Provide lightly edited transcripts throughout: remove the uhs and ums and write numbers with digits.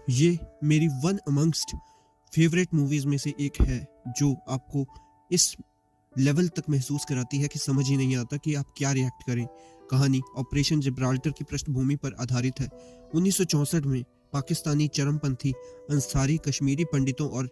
ये मेरी one amongst favourite movies में से एक है, जो आपको इस लेवल तक महसूस कराती है कि समझ ही नहीं आता कि आप क्या रिएक्ट करें। कहानी ऑपरेशन जिब्राल्टर की पृष्ठभूमि पर आधारित है। 1964 में पाकिस्तानी चरमपंथी अंसारी कश्मीरी पंडितों और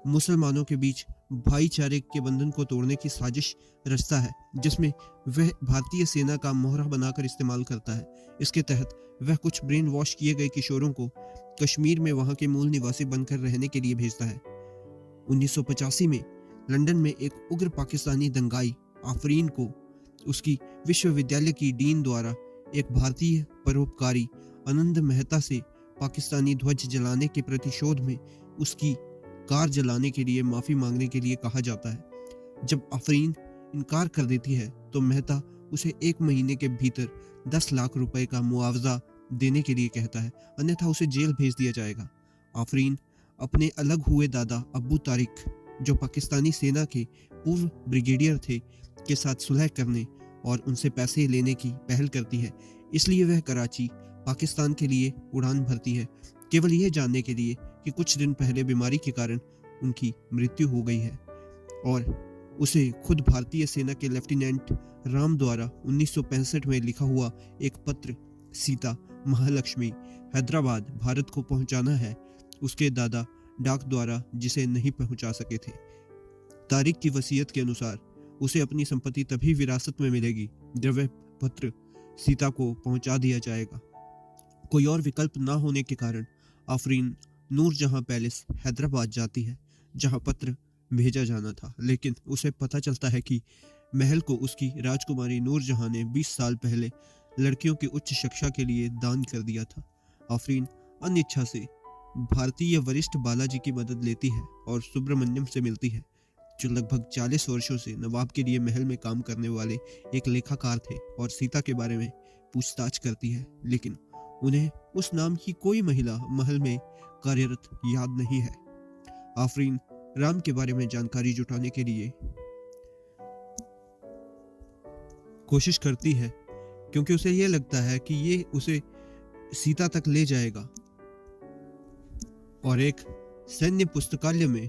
मुसलमानों के बीच भाईचारे के बंधन को तोड़ने की साजिश रचता है, जिसमें वह भारतीय सेना का मोहरा बनाकर इस्तेमाल करता है। इसके तहत वह कुछ ब्रेन वॉश किए गए किशोरों को कश्मीर में वहां के मूल निवासी बनकर रहने के लिए भेजता है। 1985 में लंदन में एक उग्र पाकिस्तानी दंगाई आफरीन को उसकी विश्वविद्यालय की डीन द्वारा एक भारतीय परोपकारी आनंद मेहता से पाकिस्तानी ध्वज जलाने के प्रतिशोध में उसकी कार जलाने के लिए माफी मांगने के लिए कहा जाता है। जब आफरीन इनकार कर देती है तो मेहता उसे 1 महीने के भीतर 10 लाख रुपए का मुआवजा देने के लिए कहता है, अन्यथा उसे जेल भेज दिया जाएगा। आफरीन अपने अलग हुए दादा अब्बू तारिक, जो पाकिस्तानी सेना के पूर्व ब्रिगेडियर थे, के साथ सुलह करने और उनसे पैसे लेने की पहल करती है। इसलिए वह कराची पाकिस्तान के लिए उड़ान भरती है, केवल यह जानने के लिए कि कुछ दिन पहले बीमारी के कारण उनकी मृत्यु हो गई है और उसे खुद भारतीय सेना के लेफ्टिनेंट राम द्वारा 1965 में लिखा हुआ एक पत्र सीता महालक्ष्मी हैदराबाद भारत को पहुंचाना है, उसके दादा डाक द्वारा जिसे नहीं पहुंचा सके थे। तारिक की वसीयत के अनुसार उसे अपनी संपत्ति तभी विरासत में मिलेगी जब वह पत्र सीता को पहुंचा दिया जाएगा। कोई और विकल्प ना होने के कारण आफरीन नूरजहां पैलेस हैदराबाद जाती है, जहां पत्र भेजा जाना था, लेकिन उसे पता चलता है कि महल को उसकी राजकुमारी नूरजहां ने 20 साल पहले लड़कियों की उच्च शिक्षा के लिए दान कर दिया था। आफरीन अनिच्छा से भारतीय वरिष्ठ बालाजी की मदद लेती है और सुब्रमण्यम से मिलती है, जो लगभग 40 वर्षों से नवाब के लिए महल में काम करने वाले एक लेखाकार थे, और सीता के बारे में पूछताछ करती है, लेकिन उन्हें उस नाम की कोई महिला महल में कार्यरत याद नहीं है। आफरीन राम के बारे में जानकारी जुटाने के लिए कोशिश करती है, क्योंकि उसे यह लगता है कि ये उसे सीता तक ले जाएगा, और एक सैन्य पुस्तकालय में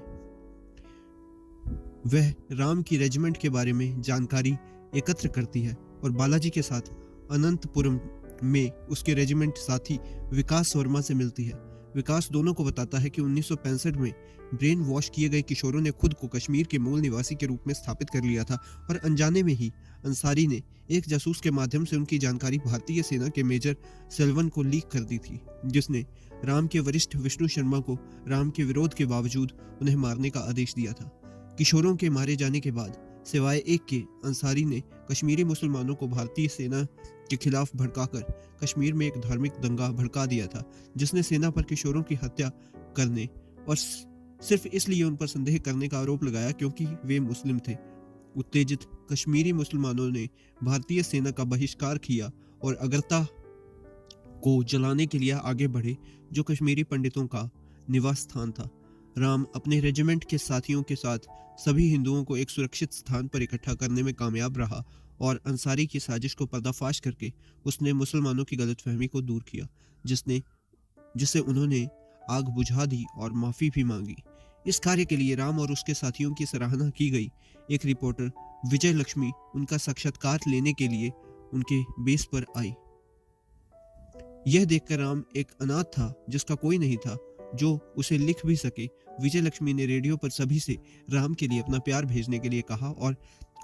वह राम की रेजिमेंट के बारे में जानकारी एकत्र करती है और बालाजी के साथ अनंतपुरम में उसके रेजिमेंट साथी विकास वर्मा से मिलती है। विकास दोनों को बताता है कि 1965 में ब्रेन वॉश किए गए किशोरों ने खुद को कश्मीर के मूल निवासी के रूप में स्थापित कर लिया था, और अनजाने में ही अंसारी ने एक जासूस के माध्यम से उनकी जानकारी भारतीय सेना के मेजर सेल्वन को लीक कर दी थी, जिसने राम के वरिष्ठ विष्णु शर्मा को राम के विरोध के बावजूद उन्हें मारने का आदेश दिया था। किशोरों के मारे जाने के बाद सिवाय एक के अंसारी ने कश्मीरी मुसलमानों को भारतीय सेना के खिलाफ भड़काकर कश्मीर में एक धार्मिक दंगा भड़का दिया था, जिसने सेना पर किशोरों की हत्या करने और सिर्फ इसलिए उन पर संदेह करने का आरोप लगाया क्योंकि वे मुस्लिम थे। उत्तेजित कश्मीरी मुसलमानों ने भारतीय सेना का बहिष्कार किया और अगरता को जलाने के लिए आगे बढ़े, जो कश्मीरी पंडितों का निवास स्थान था। राम अपने रेजिमेंट के साथियों के साथ सभी हिंदुओं को एक सुरक्षित स्थान पर इकट्ठा करने में कामयाब रहा, और अंसारी की साजिश को पर्दाफाश करके उसने मुसलमानों की गलतफहमी को दूर किया, जिससे उन्होंने आग बुझा दी और माफी भी मांगी। इस कार्य के लिए राम और उसके साथियों की सराहना की गई। एक रिपोर्टर विजय लक्ष्मी उनका साक्षात्कार लेने के लिए उनके बेस पर आई। यह देखकर राम एक अनाथ था जिसका कोई नहीं था जो उसे लिख भी सके। विजय लक्ष्मी ने रेडियो पर सभी से राम के लिए अपना प्यार भेजने के लिए कहा और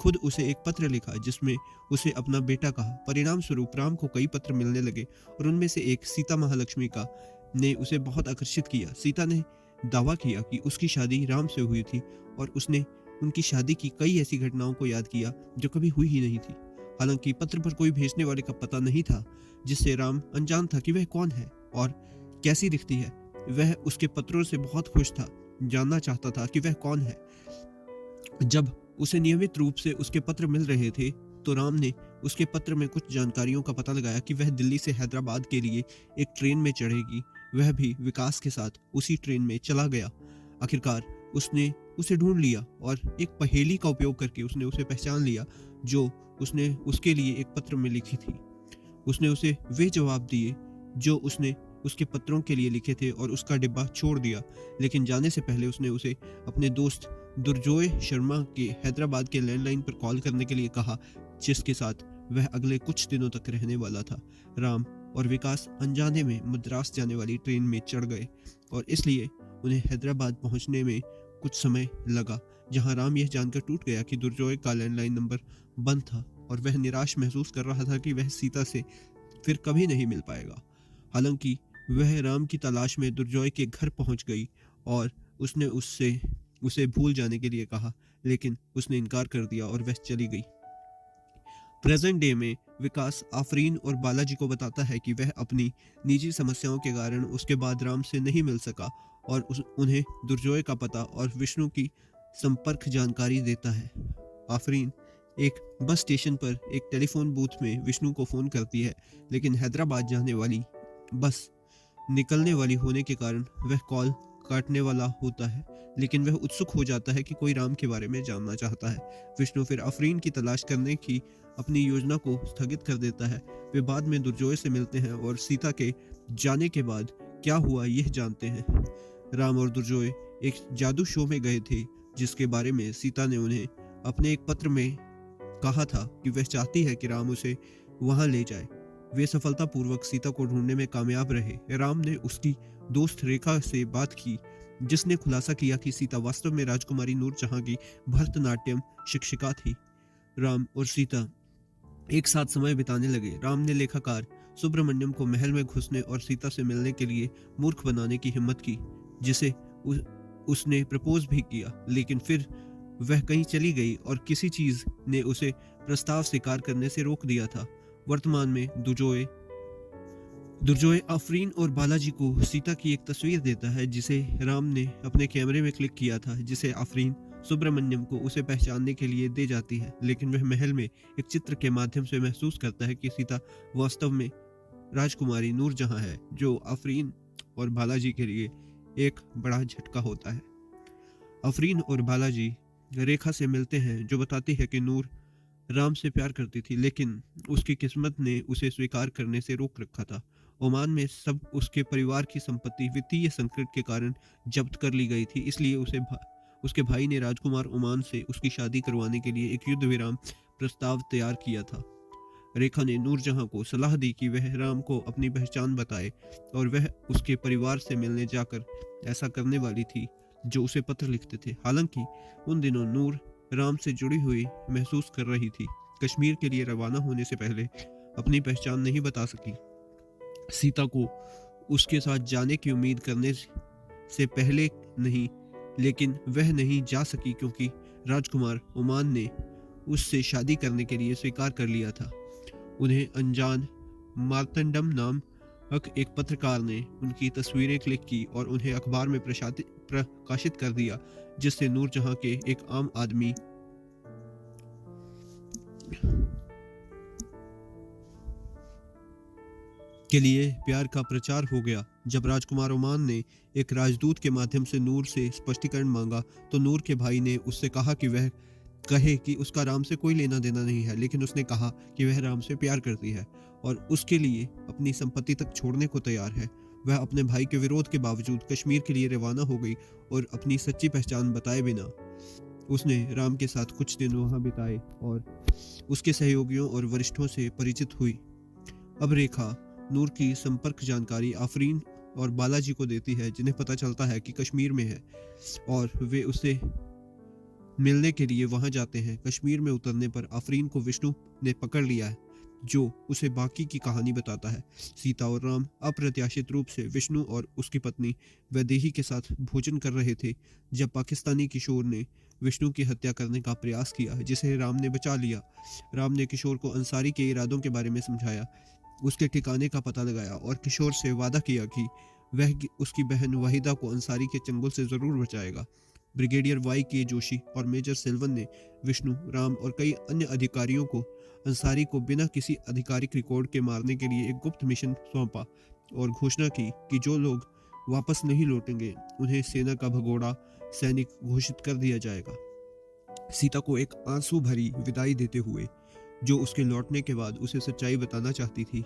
खुद उसे एक पत्र लिखा जिसमें उसे अपना बेटा कहा। परिणाम स्वरूप राम को कई पत्र मिलने लगे और उनमें से एक सीता महालक्ष्मी का ने उसे बहुत आकर्षित किया। सीता ने दावा किया कि उसकी शादी राम से हुई थी और उसने उनकी शादी की कई ऐसी घटनाओं को याद किया जो कभी हुई ही नहीं थी। हालांकि पत्र पर कोई भेजने वाले का पता नहीं था, जिससे राम अनजान था कि वह कौन है और कैसी दिखती है। वह उसके पत्रों से बहुत खुश था, जानना चाहता था कि वह कौन है। जब उसे नियमित रूप से उसके पत्र मिल रहे थे तो राम ने उसके पत्र में कुछ जानकारियों का पता लगाया कि वह दिल्ली से हैदराबाद के लिए एक ट्रेन में चढ़ेगी। वह भी विकास के साथ उसी ट्रेन में चला गया। आखिरकार उसने उसे ढूंढ लिया और एक पहेली का उपयोग करके उसने उसे पहचान लिया जो उसने उसके लिए एक पत्र में लिखी थी। उसने उसे वे जवाब दिए जो उसने उसके पत्रों के लिए लिखे थे और उसका डिब्बा छोड़ दिया, लेकिन जाने से पहले उसने उसे अपने दोस्त दुर्जोय शर्मा के हैदराबाद के लैंडलाइन पर कॉल करने के लिए कहा, जिसके साथ वह अगले कुछ दिनों तक रहने वाला था। राम और विकास अनजाने में मद्रास जाने वाली ट्रेन में चढ़ गए और इसलिए उन्हें हैदराबाद पहुंचने में कुछ समय लगा, जहां राम यह जानकर टूट गया कि दुर्जोय का लैंडलाइन नंबर बंद था और वह निराश महसूस कर रहा था कि वह सीता से फिर कभी नहीं मिल पाएगा। हालांकि वह राम की तलाश में दुर्जोय के घर पहुंच गई और उसने उसे भूल जाने के लिए कहा, लेकिन उसने इनकार कर दिया और वह चली गई। प्रेजेंट डे में विकास आफरीन और बालाजी को बताता है कि वह अपनी निजी समस्याओं के कारण उसके बाद राम से नहीं मिल सका और उन्हें दुर्जोय का पता और विष्णु की संपर्क जानकारी देता है। आफरीन एक बस स्टेशन पर एक टेलीफोन बूथ में विष्णु को फोन करती है, लेकिन हैदराबाद जाने वाली बस निकलने वाली होने के कारण वह कॉल काटने वाला होता है, लेकिन वह उत्सुक हो जाता है कि कोई राम के बारे में जानना चाहता है। विष्णु फिर आफरीन की तलाश करने की अपनी योजना को स्थगित कर देता है। वे बाद में दुर्जोय से मिलते हैं और सीता के जाने के बाद क्या हुआ यह जानते हैं। राम और दुर्जोय एक जादू शो में गए थे, जिसके बारे में सीता ने उन्हें अपने एक पत्र में कहा था कि वह चाहती है कि राम उसे वहां ले जाए। वे सफलतापूर्वक सीता को ढूंढने में कामयाब रहे। राम ने उसकी दोस्त रेखा से बात की, जिसने खुलासा किया कि सीता वास्तव में राजकुमारी नूरजहां की भरतनाट्यम शिक्षिका थी। राम और सीता एक साथ समय बिताने लगे। राम ने लेखाकार सुब्रमण्यम को महल में घुसने और सीता से मिलने के लिए मूर्ख बनाने की हिम्मत की, जिसे उसने प्रपोज भी किया, लेकिन फिर वह कहीं चली गई और किसी चीज ने उसे प्रस्ताव स्वीकार करने से रोक दिया था। वर्तमान में दुर्जोय आफरीन और बालाजी को सीता की एक तस्वीर देता है, जिसे राम ने अपने कैमरे में क्लिक किया था, जिसे आफरीन सुब्रमण्यम को उसे पहचानने के लिए दे जाती है, लेकिन वह महल में एक चित्र के माध्यम से महसूस करता है कि सीता वास्तव में राजकुमारी नूरजहां है, जो आफरीन और बालाजी के लिए एक बड़ा झटका होता है। आफरीन और बालाजी रेखा से मिलते हैं, जो बताती है कि नूर राम से प्यार करती थी, लेकिन उसकी किस्मत ने उसे स्वीकार करने से रोक रखा था। ओमान में सब उसके परिवार की संपत्ति वित्तीय संकट के कारण जब्त कर ली गई थी, इसलिए उसके भाई ने राजकुमार ओमान से उसकी शादी करवाने के लिए एक युद्ध विराम प्रस्ताव तैयार किया था। रेखा ने नूरजहां को सलाह दी कि वह राम को अपनी पहचान बताए और वह उसके परिवार से मिलने जाकर ऐसा करने वाली थी, जो उसे पत्र लिखते थे। हालांकि उन दिनों नूर राम से जुड़ी हुई महसूस कर रही थी। कश्मीर के लिए रवाना होने से पहले अपनी पहचान नहीं बता सकी। सीता को उसके साथ जाने की उम्मीद करने से पहले नहीं, लेकिन वह नहीं जा सकी क्योंकि राजकुमार ओमान ने उससे शादी करने के लिए स्वीकार कर लिया था। उन्हें अनजान मार्तंडम नामक एक पत्रकार ने उनकी तस्वीरें क्लिक की और उन्हें अखबार में प्रकाशित कर दिया, जिससे नूरजहां के एक आम आदमी के लिए प्यार का प्रचार हो गया। जब राजकुमार ओमान ने एक राजदूत के माध्यम से नूर से स्पष्टीकरण मांगा, तो नूर के भाई ने उससे कहा कि वह कहे कि उसका राम से कोई लेना देना नहीं है, लेकिन उसने कहा कि वह राम से प्यार करती है और उसके लिए अपनी संपत्ति तक छोड़ने को तैयार है। वह अपने भाई के विरोध के बावजूद कश्मीर के लिए रवाना हो गई और अपनी सच्ची पहचान बताए बिना उसने राम के साथ कुछ दिन वहां बिताए और उसके सहयोगियों और वरिष्ठों से परिचित हुई। अब रेखा नूर की संपर्क जानकारी आफरीन और बालाजी को देती है, जिन्हें पता चलता है कि कश्मीर में है और वे उसे मिलने के लिए वहां जाते हैं। कश्मीर में उतरने पर आफरीन को विष्णु ने पकड़ लिया है, जो उसे बाकी की कहानी बताता है। सीता और राम अप्रत्याशित रूप से विष्णु और उसकी पत्नी वैदेही के साथ भोजन कर रहे थे जब पाकिस्तानी किशोर ने विष्णु की हत्या करने का प्रयास किया, जिसे राम ने बचा लिया। राम ने किशोर को अंसारी के इरादों के बारे में समझाया, उसके ठिकाने का पता लगाया और किशोर से वादा किया कि वह उसकी बहन वाहिदा को अंसारी के चंगुल से जरूर बचाएगा। ब्रिगेडियर वाई के जोशी और मेजर सिल्वन ने विष्णु, राम और कई अन्य अधिकारियों को अंसारी को बिना किसी आधिकारिक रिकॉर्ड के मारने के लिए एक गुप्त मिशन सौंपा और घोषणा की कि जो लोग वापस नहीं लौटेंगे उन्हें सेना का भगोड़ा सैनिक घोषित कर दिया जाएगा। सीता को एक आंसू भरी विदाई देते हुए, जो उसके लौटने के बाद उसे सच्चाई बताना चाहती थी,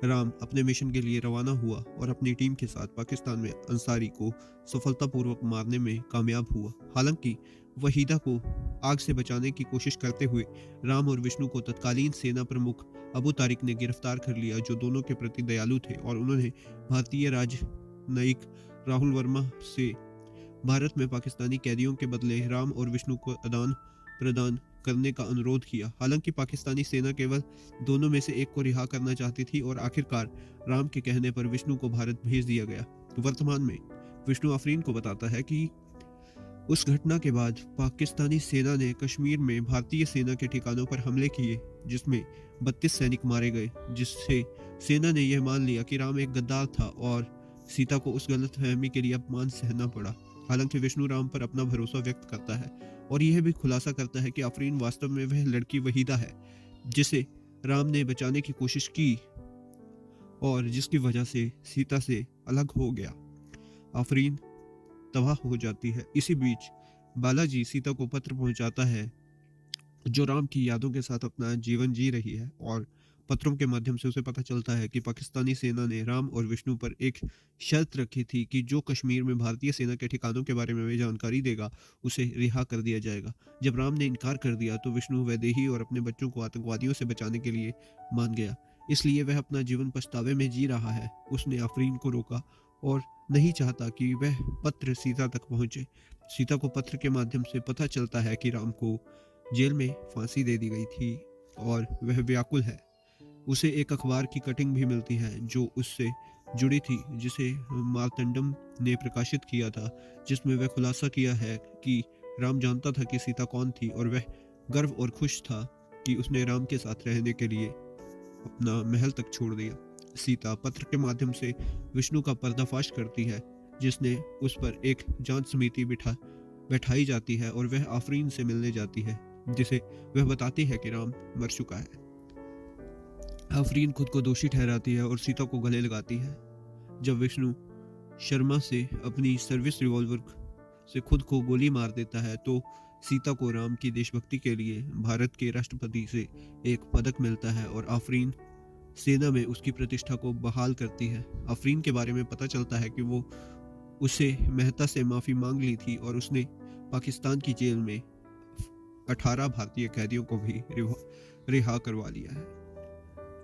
राम अपने मिशन के लिए रवाना हुआ और अपनी टीम के साथ पाकिस्तान में अंसारी को सफलतापूर्वक मारने में कामयाब हुआ। हालांकि वहीदा को आग से बचाने की कोशिश करते हुए राम और विष्णु को तत्कालीन सेना प्रमुख अबू तारिक ने गिरफ्तार कर लिया, जो दोनों के प्रति दयालु थे, और उन्होंने भारतीय राजनयिक राहुल वर्मा से भारत में पाकिस्तानी कैदियों के बदले राम और विष्णु को आदान प्रदान करने का अनुरोध किया। हालांकि पाकिस्तानी सेना केवल दोनों में से एक को रिहा करना चाहती थी और आखिरकार राम के कहने पर विष्णु को भारत भेज दिया गया। वर्तमान में विष्णु आफरीन को बताता है कि उस घटना के बाद पाकिस्तानी सेना ने कश्मीर में भारतीय सेना के ठिकानों पर हमले किए, जिसमें 32 सैनिक मारे गए, जिससे सेना ने यह मान लिया कि राम एक गद्दार था और सीता को उस गलतफहमी के लिए अपमान सहना पड़ा। हालांकि विष्णु राम पर अपना भरोसा व्यक्त करता है और यह भी खुलासा करता है कि आफरीन वास्तव में वह लड़की वहीदा है जिसे राम ने बचाने की कोशिश की और जिसकी वजह से सीता से अलग हो गया। आफरीन तबाह हो जाती है। इसी बीच बालाजी सीता को पत्र पहुंचाता है, जो राम की यादों के साथ अपना जीवन जी रही है, और पत्रों के माध्यम से उसे पता चलता है कि पाकिस्तानी सेना ने राम और विष्णु पर एक शर्त रखी थी कि जो कश्मीर में भारतीय सेना के ठिकानों के बारे में वे जानकारी देगा उसे रिहा कर दिया जाएगा। जब राम ने इनकार कर दिया तो विष्णु वैदेही और अपने बच्चों को आतंकवादियों से बचाने के लिए मान गया, इसलिए वह अपना जीवन पछतावे में जी रहा है। उसने आफरीन को रोका और नहीं चाहता कि वह पत्र सीता तक पहुंचे। सीता को पत्र के माध्यम से पता चलता है कि राम को जेल में फांसी दे दी गई थी और वह व्याकुल है। उसे एक अखबार की कटिंग भी मिलती है जो उससे जुड़ी थी, जिसे मार्तंडम ने प्रकाशित किया था, जिसमें वह खुलासा किया है कि राम जानता था कि सीता कौन थी और वह गर्व और खुश था कि उसने राम के साथ रहने के लिए अपना महल तक छोड़ दिया। सीता पत्र के माध्यम से विष्णु का पर्दाफाश करती है, जिसने उस पर एक जांच समिति बैठाई जाती है और वह आफरीन से मिलने जाती है, जिसे वह बताती है कि राम मर चुका है। आफरीन खुद को दोषी ठहराती है और सीता को गले लगाती है। जब विष्णु शर्मा से अपनी सर्विस रिवॉल्वर से खुद को गोली मार देता है तो सीता को राम की देशभक्ति के लिए भारत के राष्ट्रपति से एक पदक मिलता है और आफरीन सेना में उसकी प्रतिष्ठा को बहाल करती है। आफरीन के बारे में पता चलता है कि वो उसे मेहता से माफ़ी मांग ली थी और उसने पाकिस्तान की जेल में 18 भारतीय कैदियों को भी रिहा करवा लिया है।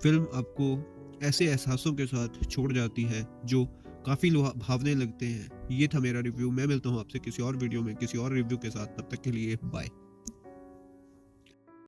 फिल्म आपको ऐसे एहसासों के साथ छोड़ जाती है जो काफ़ी भावने लगते हैं। ये था मेरा रिव्यू। मैं मिलता हूँ आपसे किसी और वीडियो में किसी और रिव्यू के साथ। तब तक के लिए बाय।